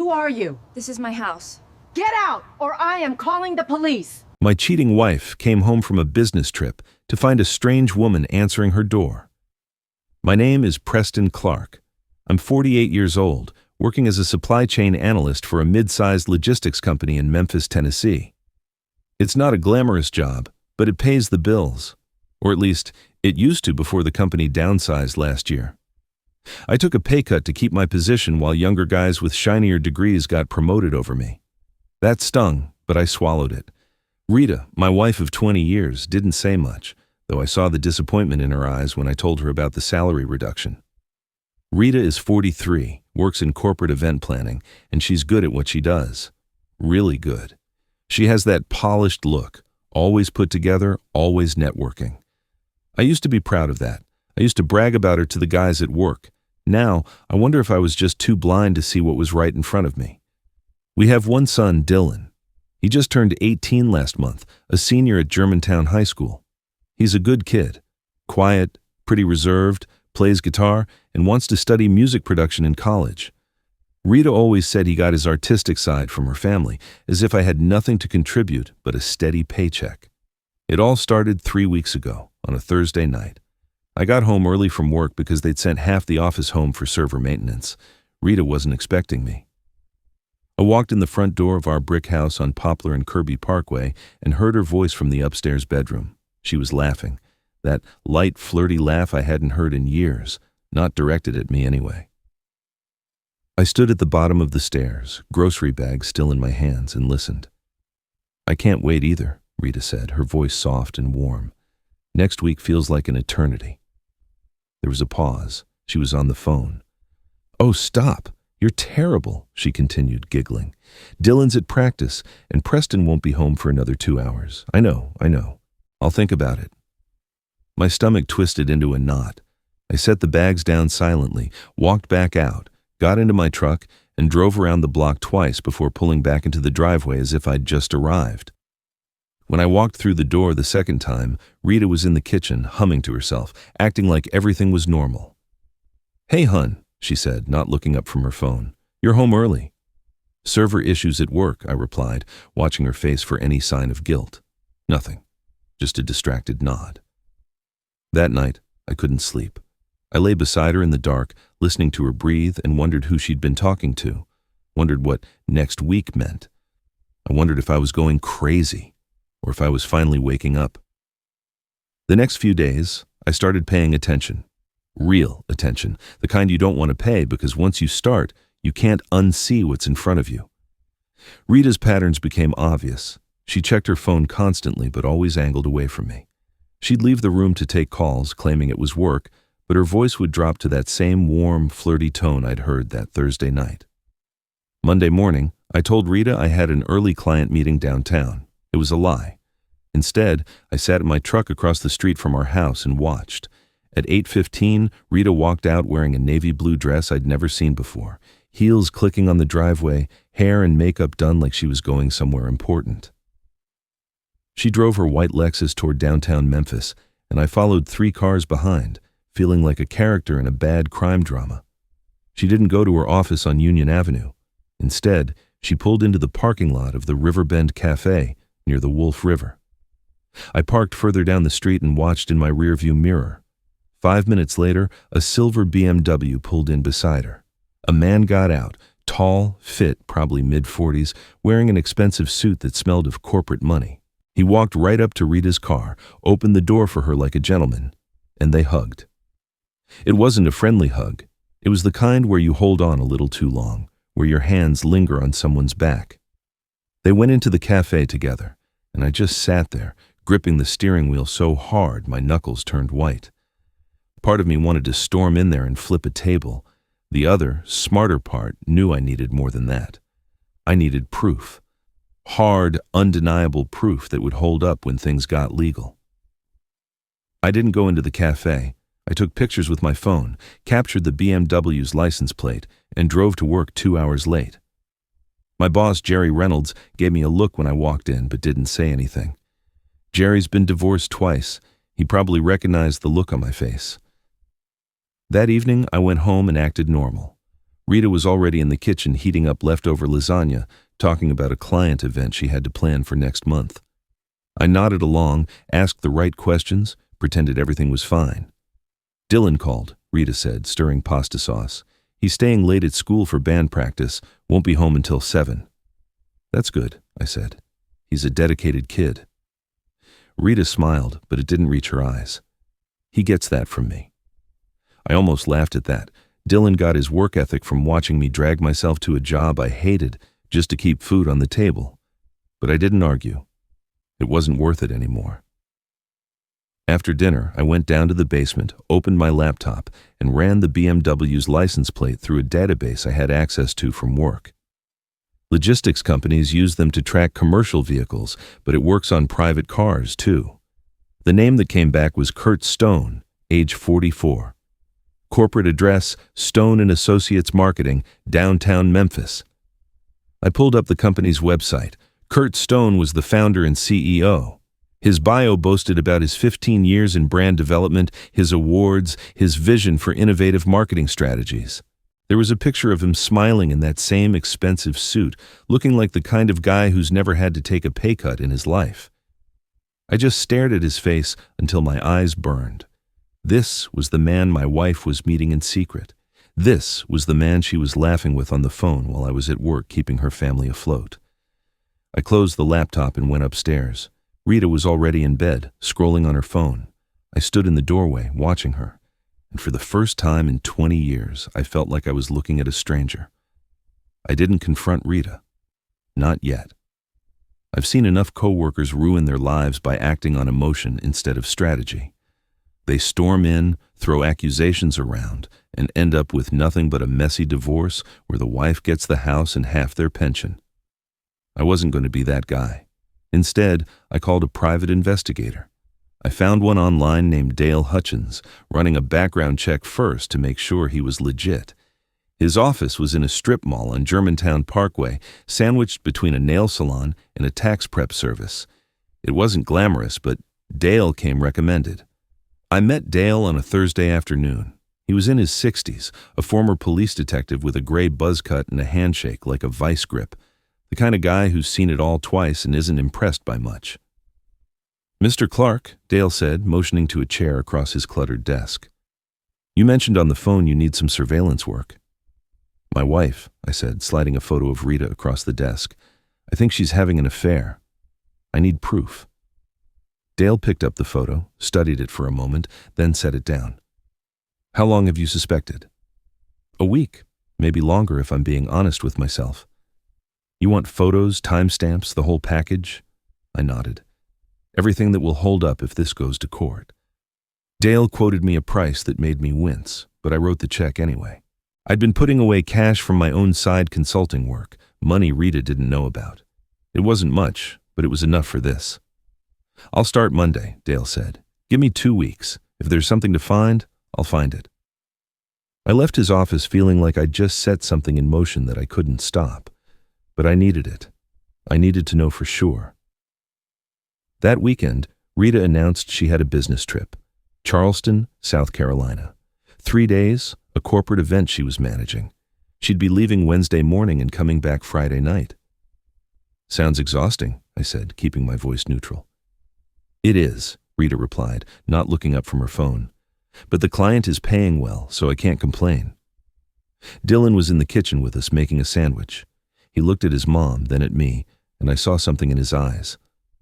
Who are you? This is my house. Get out, or I am calling the police. My cheating wife came home from a business trip to find a strange woman answering her door. My name is Preston Clark. I'm 48 years old, working as a supply chain analyst for a mid-sized logistics company in Memphis, Tennessee. It's not a glamorous job, but it pays the bills. Or at least, it used to before the company downsized last year. I took a pay cut to keep my position while younger guys with shinier degrees got promoted over me. That stung, but I swallowed it. Rita, my wife of 20 years, didn't say much, though I saw the disappointment in her eyes when I told her about the salary reduction. Rita is 43, works in corporate event planning, and she's good at what she does. Really good. She has that polished look, always put together, always networking. I used to be proud of that. I used to brag about her to the guys at work. Now, I wonder if I was just too blind to see what was right in front of me. We have one son, Dylan. He just turned 18 last month, a senior at Germantown High School. He's a good kid, quiet, pretty reserved, plays guitar, and wants to study music production in college. Rita always said he got his artistic side from her family, as if I had nothing to contribute but a steady paycheck. It all started 3 weeks ago, on a Thursday night. I got home early from work because they'd sent half the office home for server maintenance. Rita wasn't expecting me. I walked in the front door of our brick house on Poplar and Kirby Parkway and heard her voice from the upstairs bedroom. She was laughing. That light, flirty laugh I hadn't heard in years, not directed at me anyway. I stood at the bottom of the stairs, grocery bag still in my hands, and listened. "I can't wait either," Rita said, her voice soft and warm. "Next week feels like an eternity." There was a pause. She was on the phone. "Oh, stop. You're terrible," she continued, giggling. "Dylan's at practice, and Preston won't be home for another 2 hours. I know. I'll think about it." My stomach twisted into a knot. I set the bags down silently, walked back out, got into my truck, and drove around the block twice before pulling back into the driveway as if I'd just arrived. When I walked through the door the second time, Rita was in the kitchen, humming to herself, acting like everything was normal. "Hey, hun," she said, not looking up from her phone. "You're home early." "Server issues at work," I replied, watching her face for any sign of guilt. Nothing. Just a distracted nod. That night, I couldn't sleep. I lay beside her in the dark, listening to her breathe, and wondered who she'd been talking to. Wondered what next week meant. I wondered if I was going crazy, or if I was finally waking up. The next few days, I started paying attention. Real attention, the kind you don't want to pay because once you start, you can't unsee what's in front of you. Rita's patterns became obvious. She checked her phone constantly, but always angled away from me. She'd leave the room to take calls, claiming it was work, but her voice would drop to that same warm, flirty tone I'd heard that Thursday night. Monday morning, I told Rita I had an early client meeting downtown. It was a lie. Instead, I sat in my truck across the street from our house and watched. At 8:15, Rita walked out wearing a navy blue dress I'd never seen before, heels clicking on the driveway, hair and makeup done like she was going somewhere important. She drove her white Lexus toward downtown Memphis, and I followed 3 cars behind, feeling like a character in a bad crime drama. She didn't go to her office on Union Avenue. Instead, she pulled into the parking lot of the Riverbend Cafe near the Wolf River. I parked further down the street and watched in my rearview mirror. 5 minutes later, a silver BMW pulled in beside her. A man got out, tall, fit, probably mid-40s, wearing an expensive suit that smelled of corporate money. He walked right up to Rita's car, opened the door for her like a gentleman, and they hugged. It wasn't a friendly hug. It was the kind where you hold on a little too long, where your hands linger on someone's back. They went into the cafe together, and I just sat there, gripping the steering wheel so hard my knuckles turned white. Part of me wanted to storm in there and flip a table. The other, smarter part knew I needed more than that. I needed proof. Hard, undeniable proof that would hold up when things got legal. I didn't go into the cafe. I took pictures with my phone, captured the BMW's license plate, and drove to work 2 hours late. My boss, Jerry Reynolds, gave me a look when I walked in, but didn't say anything. Jerry's been divorced twice. He probably recognized the look on my face. That evening, I went home and acted normal. Rita was already in the kitchen heating up leftover lasagna, talking about a client event she had to plan for next month. I nodded along, asked the right questions, pretended everything was fine. "Dylan called," Rita said, stirring pasta sauce. "He's staying late at school for band practice, won't be home until 7. "That's good," I said. "He's a dedicated kid." Rita smiled, but it didn't reach her eyes. "He gets that from me." I almost laughed at that. Dylan got his work ethic from watching me drag myself to a job I hated just to keep food on the table. But I didn't argue. It wasn't worth it anymore. After dinner, I went down to the basement, opened my laptop, and ran the BMW's license plate through a database I had access to from work. Logistics companies use them to track commercial vehicles, but it works on private cars, too. The name that came back was Kurt Stone, age 44. Corporate address, Stone & Associates Marketing, downtown Memphis. I pulled up the company's website. Kurt Stone was the founder and CEO. His bio boasted about his 15 years in brand development, his awards, his vision for innovative marketing strategies. There was a picture of him smiling in that same expensive suit, looking like the kind of guy who's never had to take a pay cut in his life. I just stared at his face until my eyes burned. This was the man my wife was meeting in secret. This was the man she was laughing with on the phone while I was at work keeping her family afloat. I closed the laptop and went upstairs. Rita was already in bed, scrolling on her phone. I stood in the doorway, watching her, and for the first time in 20 years, I felt like I was looking at a stranger. I didn't confront Rita. Not yet. I've seen enough coworkers ruin their lives by acting on emotion instead of strategy. They storm in, throw accusations around, and end up with nothing but a messy divorce where the wife gets the house and half their pension. I wasn't going to be that guy. Instead, I called a private investigator. I found one online named Dale Hutchins, running a background check first to make sure he was legit. His office was in a strip mall on Germantown Parkway, sandwiched between a nail salon and a tax prep service. It wasn't glamorous, but Dale came recommended. I met Dale on a Thursday afternoon. He was in his 60s, a former police detective with a gray buzz cut and a handshake like a vice grip. The kind of guy who's seen it all twice and isn't impressed by much. "Mr. Clark," Dale said, motioning to a chair across his cluttered desk. "You mentioned on the phone you need some surveillance work." "My wife," I said, sliding a photo of Rita across the desk. "I think she's having an affair. I need proof." Dale picked up the photo, studied it for a moment, then set it down. "How long have you suspected?" "A week, maybe longer if I'm being honest with myself." "You want photos, timestamps, the whole package?" I nodded. "Everything that will hold up if this goes to court." Dale quoted me a price that made me wince, but I wrote the check anyway. I'd been putting away cash from my own side consulting work, money Rita didn't know about. It wasn't much, but it was enough for this. "I'll start Monday," Dale said. "Give me 2 weeks. If there's something to find, I'll find it." I left his office feeling like I'd just set something in motion that I couldn't stop. But I needed it. I needed to know for sure. That weekend, Rita announced she had a business trip. Charleston, South Carolina. 3 days, a corporate event she was managing. She'd be leaving Wednesday morning and coming back Friday night. "Sounds exhausting," I said, keeping my voice neutral. "It is," Rita replied, not looking up from her phone. "But the client is paying well, so I can't complain." Dylan was in the kitchen with us making a sandwich. He looked at his mom, then at me, and I saw something in his eyes.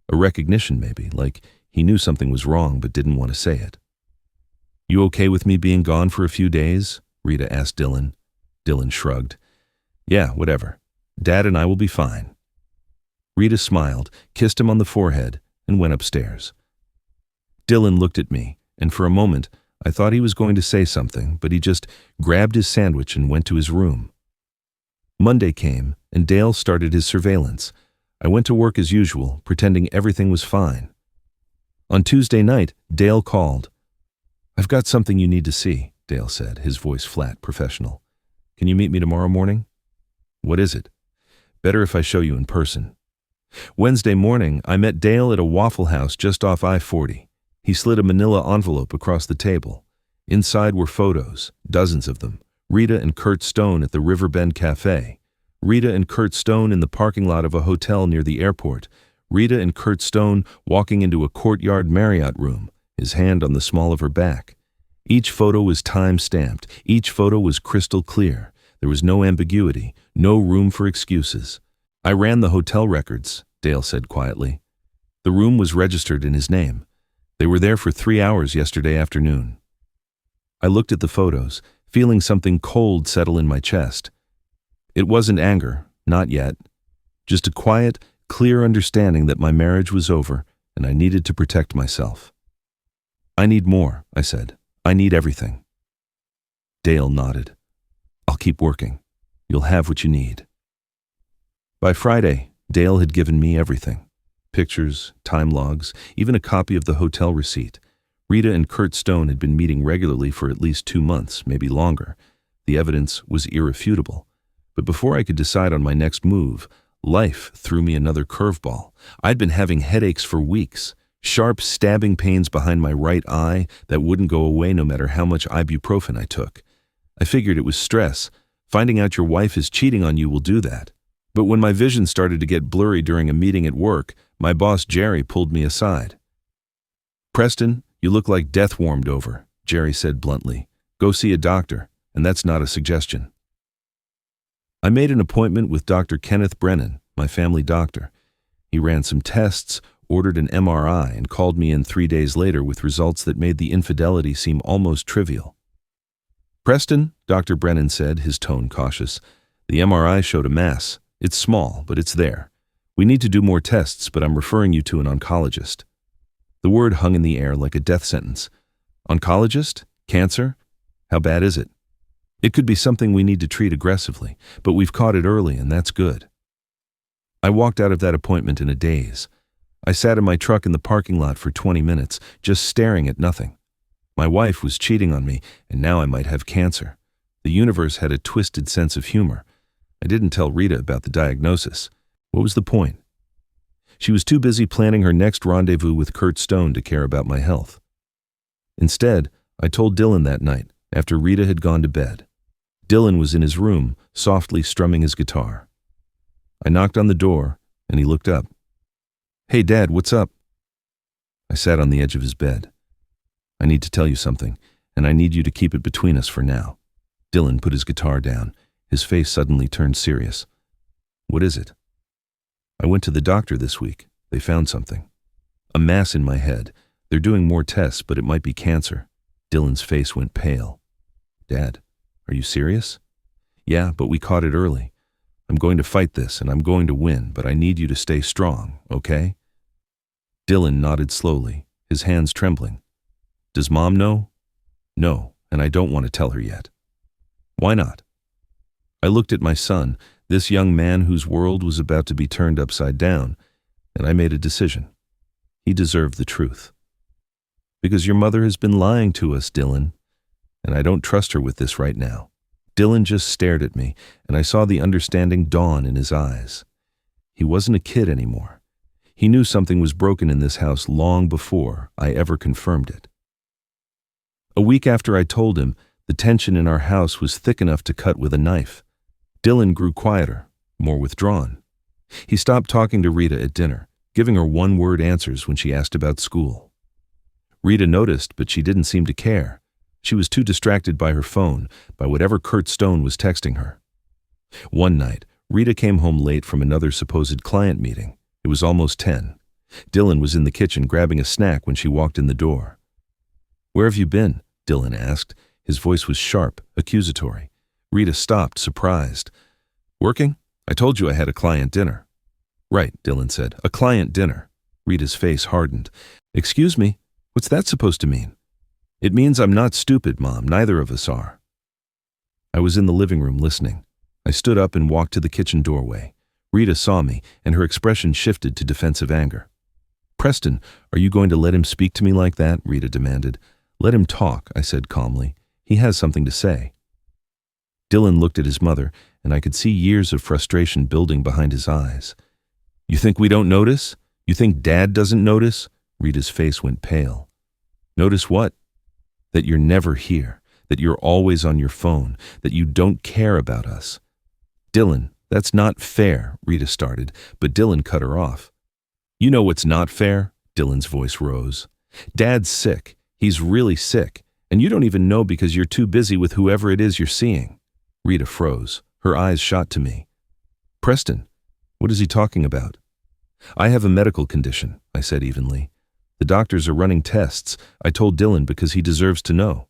A recognition maybe, like he knew something was wrong but didn't want to say it. "You okay with me being gone for a few days?" Rita asked Dylan. Dylan shrugged. "Yeah, whatever. Dad and I will be fine." Rita smiled, kissed him on the forehead, and went upstairs. Dylan looked at me, and for a moment, I thought he was going to say something, but he just grabbed his sandwich and went to his room. Monday came, and Dale started his surveillance. I went to work as usual, pretending everything was fine. On Tuesday night, Dale called. "I've got something you need to see," Dale said, his voice flat, professional. "Can you meet me tomorrow morning?" "What is it?" "Better if I show you in person." Wednesday morning, I met Dale at a Waffle House just off I-40. He slid a manila envelope across the table. Inside were photos, dozens of them. Rita and Kurt Stone at the Riverbend Cafe. Rita and Kurt Stone in the parking lot of a hotel near the airport. Rita and Kurt Stone walking into a Courtyard Marriott room, his hand on the small of her back. Each photo was time-stamped. Each photo was crystal clear. There was no ambiguity, no room for excuses. I ran the hotel records, Dale said quietly. The room was registered in his name. They were there for 3 hours yesterday afternoon. I looked at the photos, feeling something cold settle in my chest. It wasn't anger, not yet. Just a quiet, clear understanding that my marriage was over and I needed to protect myself. I need more, I said. I need everything. Dale nodded. I'll keep working. You'll have what you need. By Friday, Dale had given me everything. Pictures, time logs, even a copy of the hotel receipt. Rita and Kurt Stone had been meeting regularly for at least 2 months, maybe longer. The evidence was irrefutable. But before I could decide on my next move, life threw me another curveball. I'd been having headaches for weeks, sharp stabbing pains behind my right eye that wouldn't go away no matter how much ibuprofen I took. I figured it was stress. Finding out your wife is cheating on you will do that. But when my vision started to get blurry during a meeting at work, my boss Jerry pulled me aside. "Preston, you look like death warmed over," Jerry said bluntly. "Go see a doctor, and that's not a suggestion." I made an appointment with Dr. Kenneth Brennan, my family doctor. He ran some tests, ordered an MRI, and called me in 3 days later with results that made the infidelity seem almost trivial. "Preston," Dr. Brennan said, his tone cautious, "the MRI showed a mass. It's small, but it's there. We need to do more tests, but I'm referring you to an oncologist." The word hung in the air like a death sentence. Oncologist? Cancer? How bad is it? It could be something we need to treat aggressively, but we've caught it early, and that's good. I walked out of that appointment in a daze. I sat in my truck in the parking lot for 20 minutes, just staring at nothing. My wife was cheating on me, and now I might have cancer. The universe had a twisted sense of humor. I didn't tell Rita about the diagnosis. What was the point? She was too busy planning her next rendezvous with Kurt Stone to care about my health. Instead, I told Dylan that night, after Rita had gone to bed. Dylan was in his room, softly strumming his guitar. I knocked on the door, and he looked up. "Hey, Dad, what's up?" I sat on the edge of his bed. "I need to tell you something, and I need you to keep it between us for now." Dylan put his guitar down. His face suddenly turned serious. "What is it?" "I went to the doctor this week. They found something. A mass in my head. They're doing more tests, but it might be cancer." Dylan's face went pale. "Dad, are you serious?" "Yeah, but we caught it early. I'm going to fight this, and I'm going to win, but I need you to stay strong, okay?" Dylan nodded slowly, his hands trembling. "Does Mom know?" "No, and I don't want to tell her yet." "Why not?" I looked at my son, this young man whose world was about to be turned upside down, and I made a decision. He deserved the truth. "Because your mother has been lying to us, Dylan, and I don't trust her with this right now." Dylan just stared at me, and I saw the understanding dawn in his eyes. He wasn't a kid anymore. He knew something was broken in this house long before I ever confirmed it. A week after I told him, the tension in our house was thick enough to cut with a knife. Dylan grew quieter, more withdrawn. He stopped talking to Rita at dinner, giving her one-word answers when she asked about school. Rita noticed, but she didn't seem to care. She was too distracted by her phone, by whatever Kurt Stone was texting her. One night, Rita came home late from another supposed client meeting. It was almost 10. Dylan was in the kitchen grabbing a snack when she walked in the door. "Where have you been?" Dylan asked. His voice was sharp, accusatory. Rita stopped, surprised. "Working? I told you I had a client dinner." "Right," Dylan said. "A client dinner." Rita's face hardened. "Excuse me, what's that supposed to mean?" "It means I'm not stupid, Mom. Neither of us are." I was in the living room listening. I stood up and walked to the kitchen doorway. Rita saw me, and her expression shifted to defensive anger. "Preston, are you going to let him speak to me like that?" Rita demanded. "Let him talk," I said calmly. "He has something to say." Dylan looked at his mother, and I could see years of frustration building behind his eyes. "You think we don't notice? You think Dad doesn't notice?" Rita's face went pale. "Notice what?" "That you're never here. that you're always on your phone, that you don't care about us. Dylan, that's not fair, Rita started, but Dylan cut her off. You know what's not fair? Dylan's voice rose. Dad's sick. He's really sick, and you don't even know because you're too busy with whoever it is you're seeing. Rita froze. Her eyes shot to me. Preston, what is he talking about? I have a medical condition, I said evenly. The doctors are running tests. I told Dylan because he deserves to know.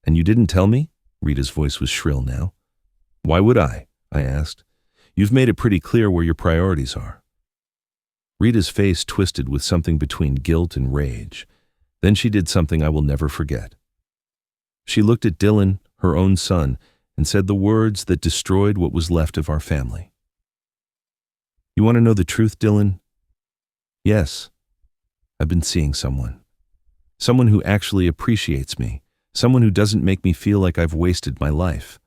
And you didn't tell me? Rita's voice was shrill now. Why would I asked. You've made it pretty clear where your priorities are. Rita's face twisted with something between guilt and rage. Then she did something I will never forget. She looked at Dylan, her own son, and said the words that destroyed what was left of our family. You want to know the truth, Dylan? Yes. I've been seeing someone. Someone who actually appreciates me. Someone who doesn't make me feel like I've wasted my life.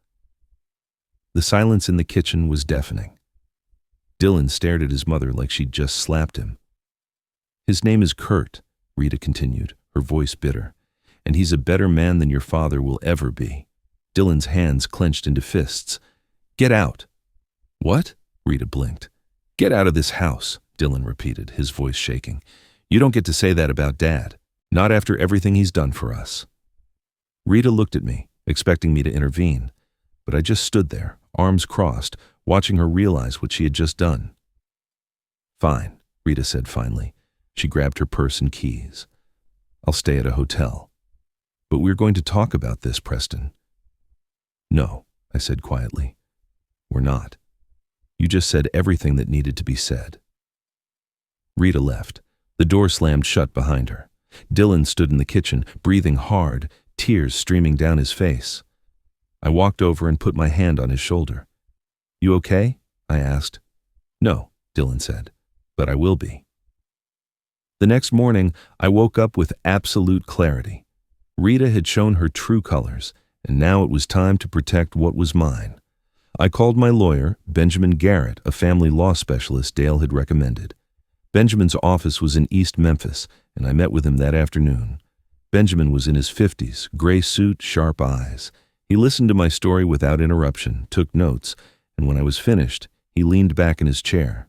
The silence in the kitchen was deafening. Dylan stared at his mother like she'd just slapped him. His name is Kurt, Rita continued, her voice bitter, and he's a better man than your father will ever be. Dylan's hands clenched into fists. Get out. What? Rita blinked. Get out of this house, Dylan repeated, his voice shaking. You don't get to say that about Dad, not after everything he's done for us. Rita looked at me, expecting me to intervene, but I just stood there, arms crossed, watching her realize what she had just done. Fine, Rita said finally. She grabbed her purse and keys. I'll stay at a hotel. But we're going to talk about this, Preston. No, I said quietly. We're not. You just said everything that needed to be said. Rita left. The door slammed shut behind her. Dylan stood in the kitchen, breathing hard, tears streaming down his face. I walked over and put my hand on his shoulder. You okay? I asked. No, Dylan said, but I will be. The next morning, I woke up with absolute clarity. Rita had shown her true colors, and now it was time to protect what was mine. I called my lawyer, Benjamin Garrett, a family law specialist Dale had recommended. Benjamin's office was in East Memphis, and I met with him that afternoon. Benjamin was in his 50s, gray suit, sharp eyes. He listened to my story without interruption, took notes, and when I was finished, he leaned back in his chair.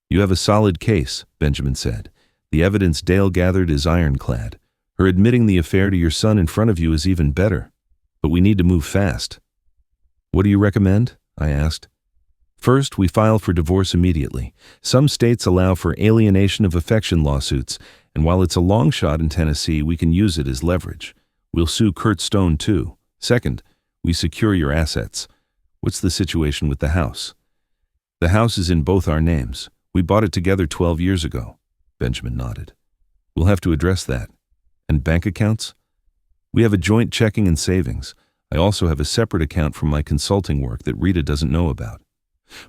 You have a solid case, Benjamin said. The evidence Dale gathered is ironclad. Her admitting the affair to your son in front of you is even better. But we need to move fast. What do you recommend? I asked. First, we file for divorce immediately. Some states allow for alienation of affection lawsuits, and while it's a long shot in Tennessee, we can use it as leverage. We'll sue Kurt Stone, too. Second, we secure your assets. What's the situation with the house? The house is in both our names. We bought it together 12 years ago. Benjamin nodded. We'll have to address that. And bank accounts? We have a joint checking and savings. I also have a separate account from my consulting work that Rita doesn't know about.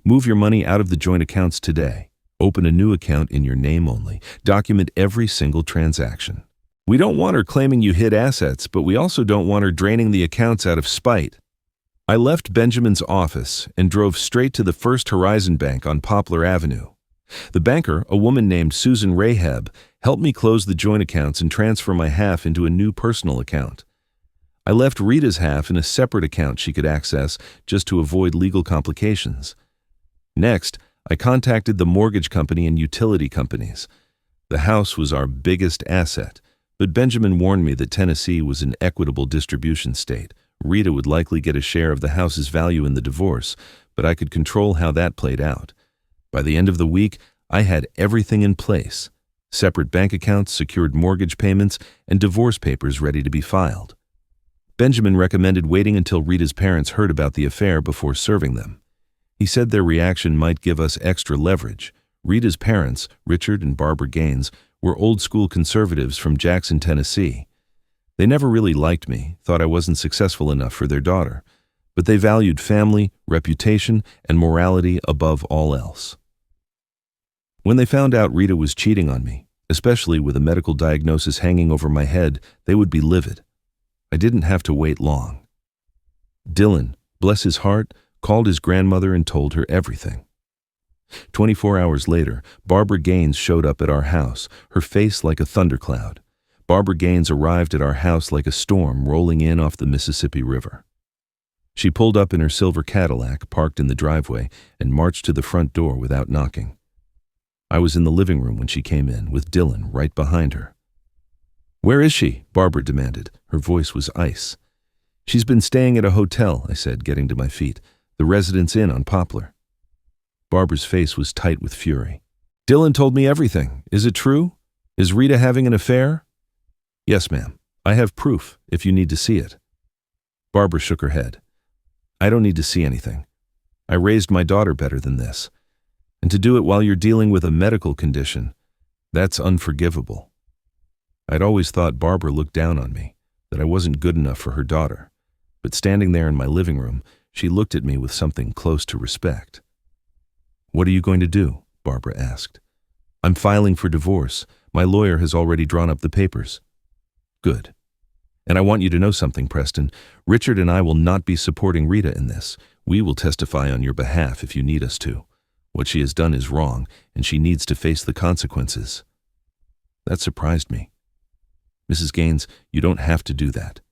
Move your money out of the joint accounts today. Open a new account in your name only. Document every single transaction. We don't want her claiming you hid assets, but we also don't want her draining the accounts out of spite. I left Benjamin's office and drove straight to the First Horizon Bank on Poplar Avenue. The banker, a woman named Susan Rahab, helped me close the joint accounts and transfer my half into a new personal account. I left Rita's half in a separate account she could access just to avoid legal complications. Next, I contacted the mortgage company and utility companies. The house was our biggest asset, but Benjamin warned me that Tennessee was an equitable distribution state. Rita would likely get a share of the house's value in the divorce, but I could control how that played out. By the end of the week, I had everything in place. Separate bank accounts, secured mortgage payments, and divorce papers ready to be filed. Benjamin recommended waiting until Rita's parents heard about the affair before serving them. He said their reaction might give us extra leverage. Rita's parents, Richard and Barbara Gaines, were old-school conservatives from Jackson, Tennessee. They never really liked me, thought I wasn't successful enough for their daughter, but they valued family, reputation, and morality above all else. When they found out Rita was cheating on me, especially with a medical diagnosis hanging over my head, they would be livid. I didn't have to wait long. Dylan, bless his heart, called his grandmother and told her everything. 24 hours later, Barbara Gaines showed up at our house, her face like a thundercloud. Barbara Gaines arrived at our house like a storm rolling in off the Mississippi River. She pulled up in her silver Cadillac, parked in the driveway, and marched to the front door without knocking. I was in the living room when she came in, with Dylan right behind her. "Where is she?" Barbara demanded. Her voice was ice. "She's been staying at a hotel," I said, getting to my feet. "The Residence Inn on Poplar." Barbara's face was tight with fury. "Dylan told me everything. Is it true? Is Rita having an affair?" "Yes, ma'am. I have proof, if you need to see it." Barbara shook her head. "I don't need to see anything. I raised my daughter better than this. And to do it while you're dealing with a medical condition, that's unforgivable." I'd always thought Barbara looked down on me, that I wasn't good enough for her daughter. But standing there in my living room, she looked at me with something close to respect. "What are you going to do?" Barbara asked. "I'm filing for divorce. My lawyer has already drawn up the papers." "Good. And I want you to know something, Preston. Richard and I will not be supporting Rita in this. We will testify on your behalf if you need us to. What she has done is wrong, and she needs to face the consequences." That surprised me. "Mrs. Gaines, you don't have to do that."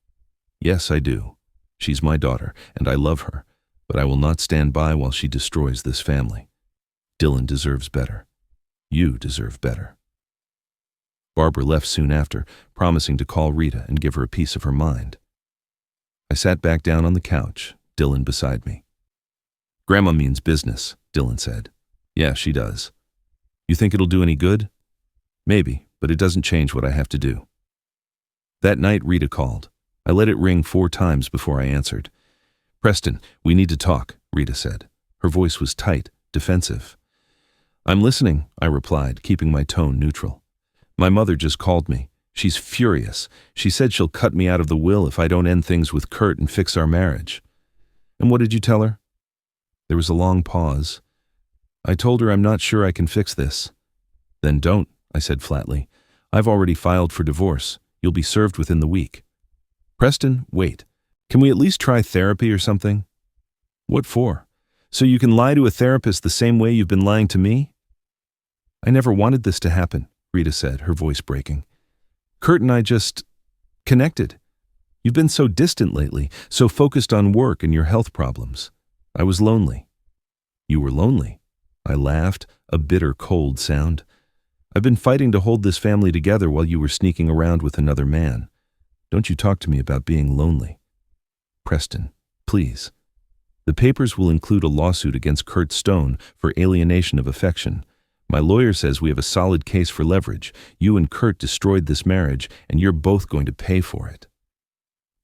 "Yes, I do. She's my daughter, and I love her, but I will not stand by while she destroys this family. Dylan deserves better. You deserve better." Barbara left soon after, promising to call Rita and give her a piece of her mind. I sat back down on the couch, Dylan beside me. "Grandma means business," Dylan said. "Yeah, she does. You think it'll do any good?" "Maybe, but it doesn't change what I have to do." That night, Rita called. I let it ring 4 times before I answered. "Preston, we need to talk," Rita said. Her voice was tight, defensive. "I'm listening," I replied, keeping my tone neutral. "My mother just called me. She's furious. She said she'll cut me out of the will if I don't end things with Kurt and fix our marriage." "And what did you tell her?" There was a long pause. "I told her I'm not sure I can fix this." "Then don't," I said flatly. "I've already filed for divorce. You'll be served within the week." "Preston, wait. Can we at least try therapy or something?" "What for? So you can lie to a therapist the same way you've been lying to me?" "I never wanted this to happen," Rita said, her voice breaking. "Kurt and I just connected. You've been so distant lately, so focused on work and your health problems. I was lonely." "You were lonely?" I laughed, a bitter, cold sound. "I've been fighting to hold this family together while you were sneaking around with another man. Don't you talk to me about being lonely." "Preston, please. The papers will include a lawsuit against Kurt Stone for alienation of affection. My lawyer says we have a solid case for leverage. You and Kurt destroyed this marriage, and you're both going to pay for it."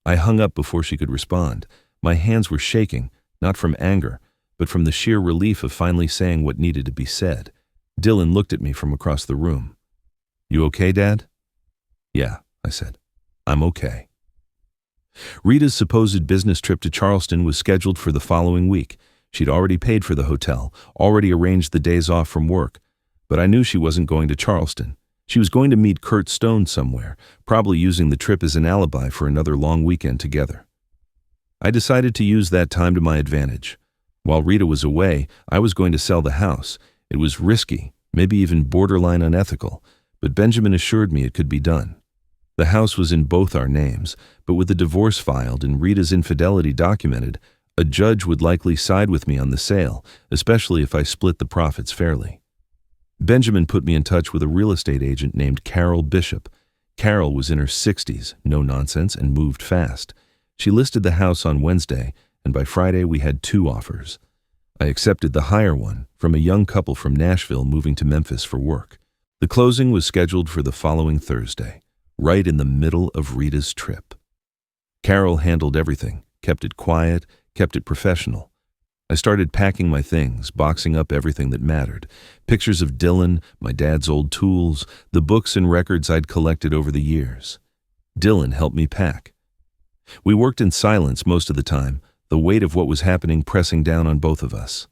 I hung up before she could respond. My hands were shaking, not from anger, but from the sheer relief of finally saying what needed to be said. Dylan looked at me from across the room. "You okay, Dad?" "Yeah," I said. "I'm okay." Rita's supposed business trip to Charleston was scheduled for the following week. She'd already paid for the hotel, already arranged the days off from work. But I knew she wasn't going to Charleston. She was going to meet Kurt Stone somewhere, probably using the trip as an alibi for another long weekend together. I decided to use that time to my advantage. While Rita was away, I was going to sell the house. It was risky, maybe even borderline unethical, but Benjamin assured me it could be done. The house was in both our names, but with the divorce filed and Rita's infidelity documented, a judge would likely side with me on the sale, especially if I split the profits fairly. Benjamin put me in touch with a real estate agent named Carol Bishop. Carol was in her 60s, no nonsense, and moved fast. She listed the house on Wednesday, and by Friday we had 2 offers. I accepted the higher one, from a young couple from Nashville moving to Memphis for work. The closing was scheduled for the following Thursday, right in the middle of Rita's trip. Carol handled everything, kept it quiet, kept it professional. I started packing my things, boxing up everything that mattered. Pictures of Dylan, my dad's old tools, the books and records I'd collected over the years. Dylan helped me pack. We worked in silence most of the time, the weight of what was happening pressing down on both of us.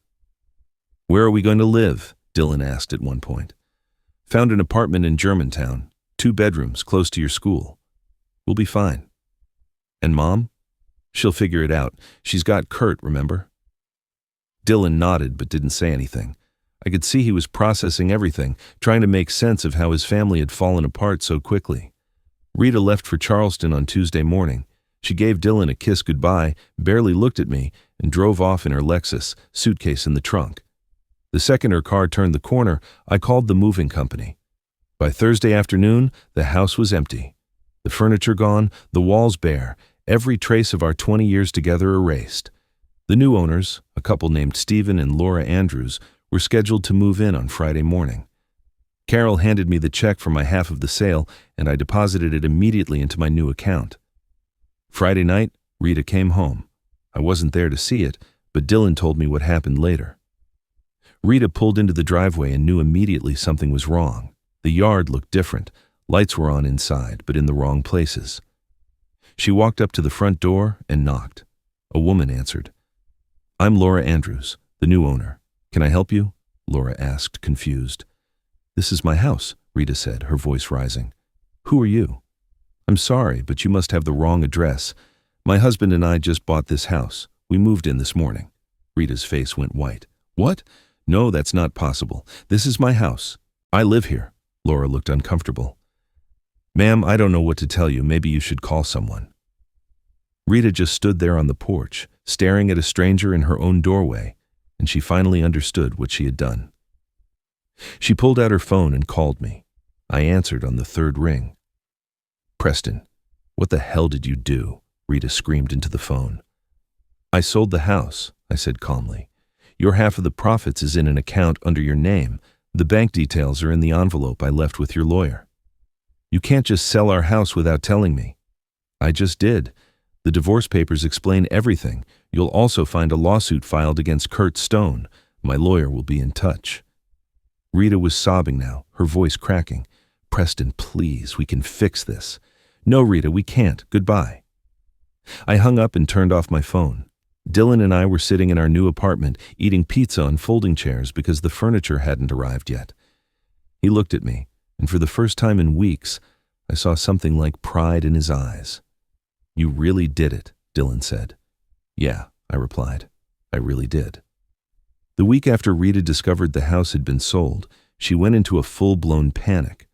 "Where are we going to live?" Dylan asked at one point. "Found an apartment in Germantown, 2 bedrooms, close to your school. We'll be fine." "And Mom?" "She'll figure it out. She's got Kurt, remember?" Dylan nodded but didn't say anything. I could see he was processing everything, trying to make sense of how his family had fallen apart so quickly. Rita left for Charleston on Tuesday morning. She gave Dylan a kiss goodbye, barely looked at me, and drove off in her Lexus, suitcase in the trunk. The second her car turned the corner, I called the moving company. By Thursday afternoon, the house was empty. The furniture gone, the walls bare, every trace of our 20 years together erased. The new owners, a couple named Stephen and Laura Andrews, were scheduled to move in on Friday morning. Carol handed me the check for my half of the sale, and I deposited it immediately into my new account. Friday night, Rita came home. I wasn't there to see it, but Dylan told me what happened later. Rita pulled into the driveway and knew immediately something was wrong. The yard looked different. Lights were on inside, but in the wrong places. She walked up to the front door and knocked. A woman answered. "I'm Laura Andrews, the new owner. Can I help you?" Laura asked, confused. "This is my house," Rita said, her voice rising. "Who are you?" "I'm sorry, but you must have the wrong address. My husband and I just bought this house. We moved in this morning." Rita's face went white. "What? No, that's not possible. This is my house. I live here." Laura looked uncomfortable. "Ma'am, I don't know what to tell you. Maybe you should call someone." Rita just stood there on the porch, staring at a stranger in her own doorway, and she finally understood what she had done. She pulled out her phone and called me. I answered on the third ring. "Preston, what the hell did you do?" Rita screamed into the phone. "I sold the house," I said calmly. "Your half of the profits is in an account under your name. The bank details are in the envelope I left with your lawyer." "You can't just sell our house without telling me." "I just did. The divorce papers explain everything. You'll also find a lawsuit filed against Kurt Stone. My lawyer will be in touch." Rita was sobbing now, her voice cracking. "Preston, please, we can fix this." "No, Rita, we can't. Goodbye." I hung up and turned off my phone. Dylan and I were sitting in our new apartment, eating pizza on folding chairs because the furniture hadn't arrived yet. He looked at me, and for the first time in weeks, I saw something like pride in his eyes. "You really did it," Dylan said. "Yeah," I replied. "I really did." The week after Rita discovered the house had been sold, she went into a full-blown panic.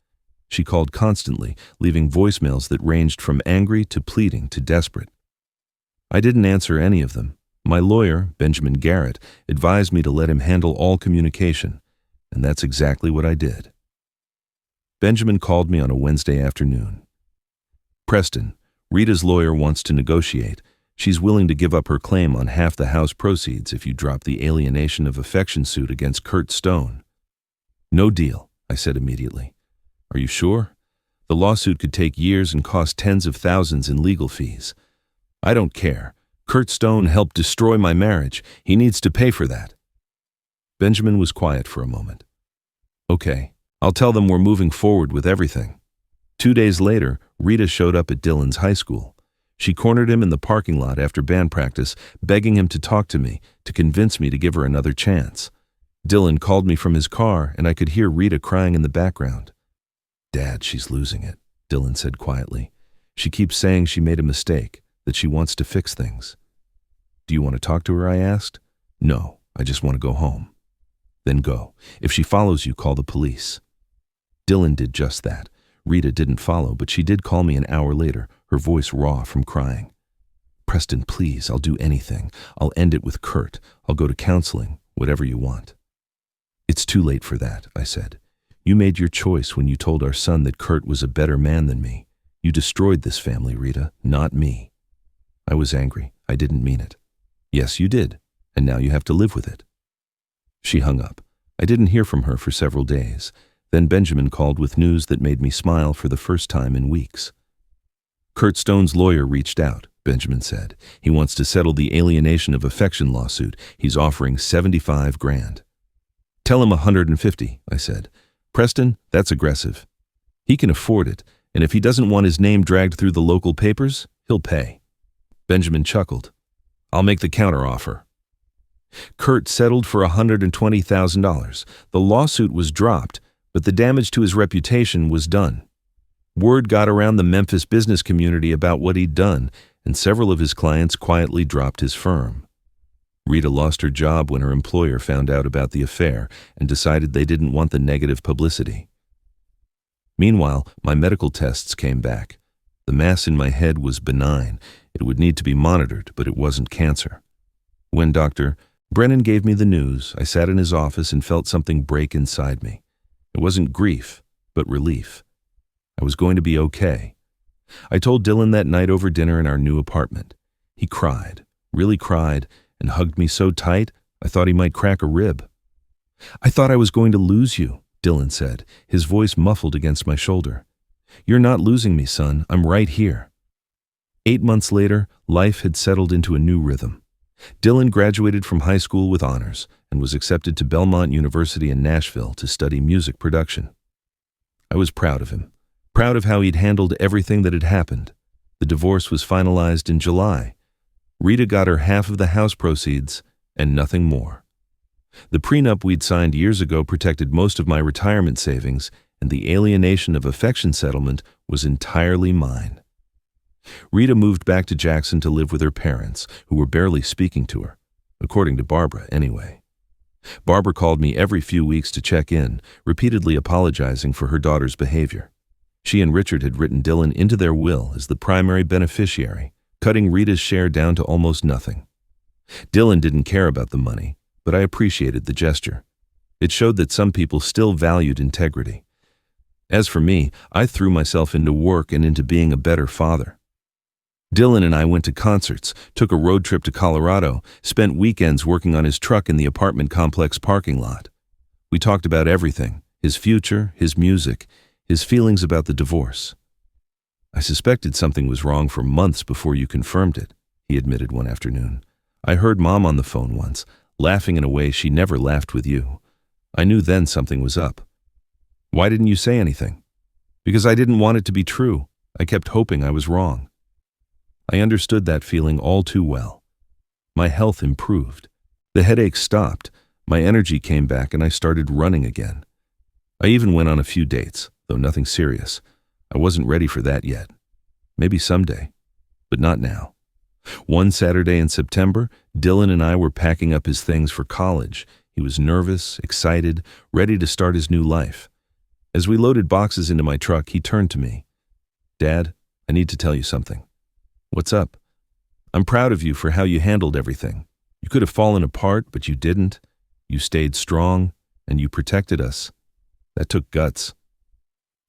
She called constantly, leaving voicemails that ranged from angry to pleading to desperate. I didn't answer any of them. My lawyer, Benjamin Garrett, advised me to let him handle all communication, and that's exactly what I did. Benjamin called me on a Wednesday afternoon. "Preston, Rita's lawyer wants to negotiate. She's willing to give up her claim on half the house proceeds if you drop the alienation of affection suit against Kurt Stone." "No deal," I said immediately. "Are you sure? The lawsuit could take years and cost tens of thousands in legal fees." "I don't care. Kurt Stone helped destroy my marriage. He needs to pay for that." Benjamin was quiet for a moment. "Okay, I'll tell them we're moving forward with everything." 2 days later, Rita showed up at Dylan's high school. She cornered him in the parking lot after band practice, begging him to talk to me, to convince me to give her another chance. Dylan called me from his car, and I could hear Rita crying in the background. "Dad, she's losing it," Dylan said quietly. "She keeps saying she made a mistake, that she wants to fix things." "Do you want to talk to her?" I asked. "No, I just want to go home." "Then go. If she follows you, call the police." Dylan did just that. Rita didn't follow, but she did call me an hour later, her voice raw from crying. "Preston, please, I'll do anything. I'll end it with Kurt. I'll go to counseling, whatever you want." "It's too late for that," I said. "You made your choice when you told our son that Kurt was a better man than me. You destroyed this family, Rita, not me." I was angry. I didn't mean it. "Yes, you did, and now you have to live with it." She hung up. I didn't hear from her for several days. Then Benjamin called with news that made me smile for the first time in weeks. "Kurt Stone's lawyer reached out," Benjamin said. "He wants to settle the alienation of affection lawsuit. He's offering $75,000. "Tell him 150, I said. "Preston, that's aggressive. He can afford it, and if he doesn't want his name dragged through the local papers, he'll pay." Benjamin chuckled. "I'll make the counteroffer." Kurt settled for $120,000. The lawsuit was dropped, but the damage to his reputation was done. Word got around the Memphis business community about what he'd done, and several of his clients quietly dropped his firm. Rita lost her job when her employer found out about the affair and decided they didn't want the negative publicity. Meanwhile, my medical tests came back. The mass in my head was benign. It would need to be monitored, but it wasn't cancer. When Dr. Brennan gave me the news, I sat in his office and felt something break inside me. It wasn't grief, but relief. I was going to be okay. I told Dylan that night over dinner in our new apartment. He cried, really cried, and hugged me so tight I thought he might crack a rib. "I thought I was going to lose you," Dylan said, his voice muffled against my shoulder. "You're not losing me, son. I'm right here." 8 months later, life had settled into a new rhythm. Dylan graduated from high school with honors and was accepted to Belmont University in Nashville to study music production. I was proud of him, proud of how he'd handled everything that had happened. The divorce was finalized in July. Rita got her half of the house proceeds and nothing more. The prenup we'd signed years ago protected most of my retirement savings, and the alienation of affection settlement was entirely mine. Rita moved back to Jackson to live with her parents, who were barely speaking to her, according to Barbara anyway. Barbara called me every few weeks to check in, repeatedly apologizing for her daughter's behavior. She and Richard had written Dylan into their will as the primary beneficiary, cutting Rita's share down to almost nothing. Dylan didn't care about the money, but I appreciated the gesture. It showed that some people still valued integrity. As for me, I threw myself into work and into being a better father. Dylan and I went to concerts, took a road trip to Colorado, spent weekends working on his truck in the apartment complex parking lot. We talked about everything, his future, his music, his feelings about the divorce. "I suspected something was wrong for months before you confirmed it," he admitted one afternoon. "I heard Mom on the phone once, laughing in a way she never laughed with you. I knew then something was up." "Why didn't you say anything?" "Because I didn't want it to be true. I kept hoping I was wrong." I understood that feeling all too well. My health improved. The headache stopped, my energy came back, and I started running again. I even went on a few dates, though nothing serious. I wasn't ready for that yet. Maybe someday, but not now. One Saturday in September, Dylan and I were packing up his things for college. He was nervous, excited, ready to start his new life. As we loaded boxes into my truck, he turned to me. "Dad, I need to tell you something." "What's up?" "I'm proud of you for how you handled everything. You could have fallen apart, but you didn't. You stayed strong, and you protected us. That took guts."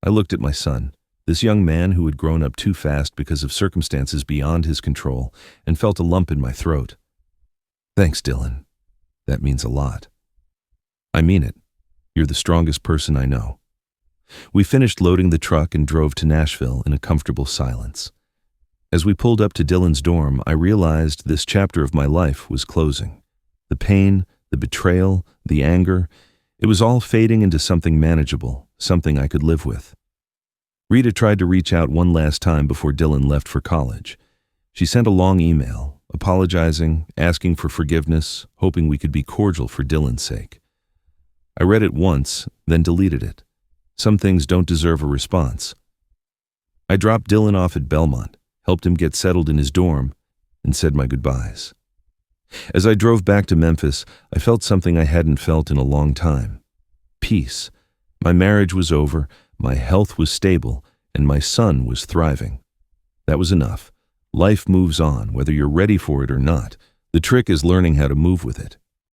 I looked at my son, this young man who had grown up too fast because of circumstances beyond his control, and felt a lump in my throat. "Thanks, Dylan. That means a lot." "I mean it. You're the strongest person I know." We finished loading the truck and drove to Nashville in a comfortable silence. As we pulled up to Dylan's dorm, I realized this chapter of my life was closing. The pain, the betrayal, the anger, it was all fading into something manageable, something I could live with. Rita tried to reach out one last time before Dylan left for college. She sent a long email, apologizing, asking for forgiveness, hoping we could be cordial for Dylan's sake. I read it once, then deleted it. Some things don't deserve a response. I dropped Dylan off at Belmont, helped him get settled in his dorm, and said my goodbyes. As I drove back to Memphis, I felt something I hadn't felt in a long time. Peace. My marriage was over, my health was stable, and my son was thriving. That was enough. Life moves on, whether you're ready for it or not. The trick is learning how to move with it.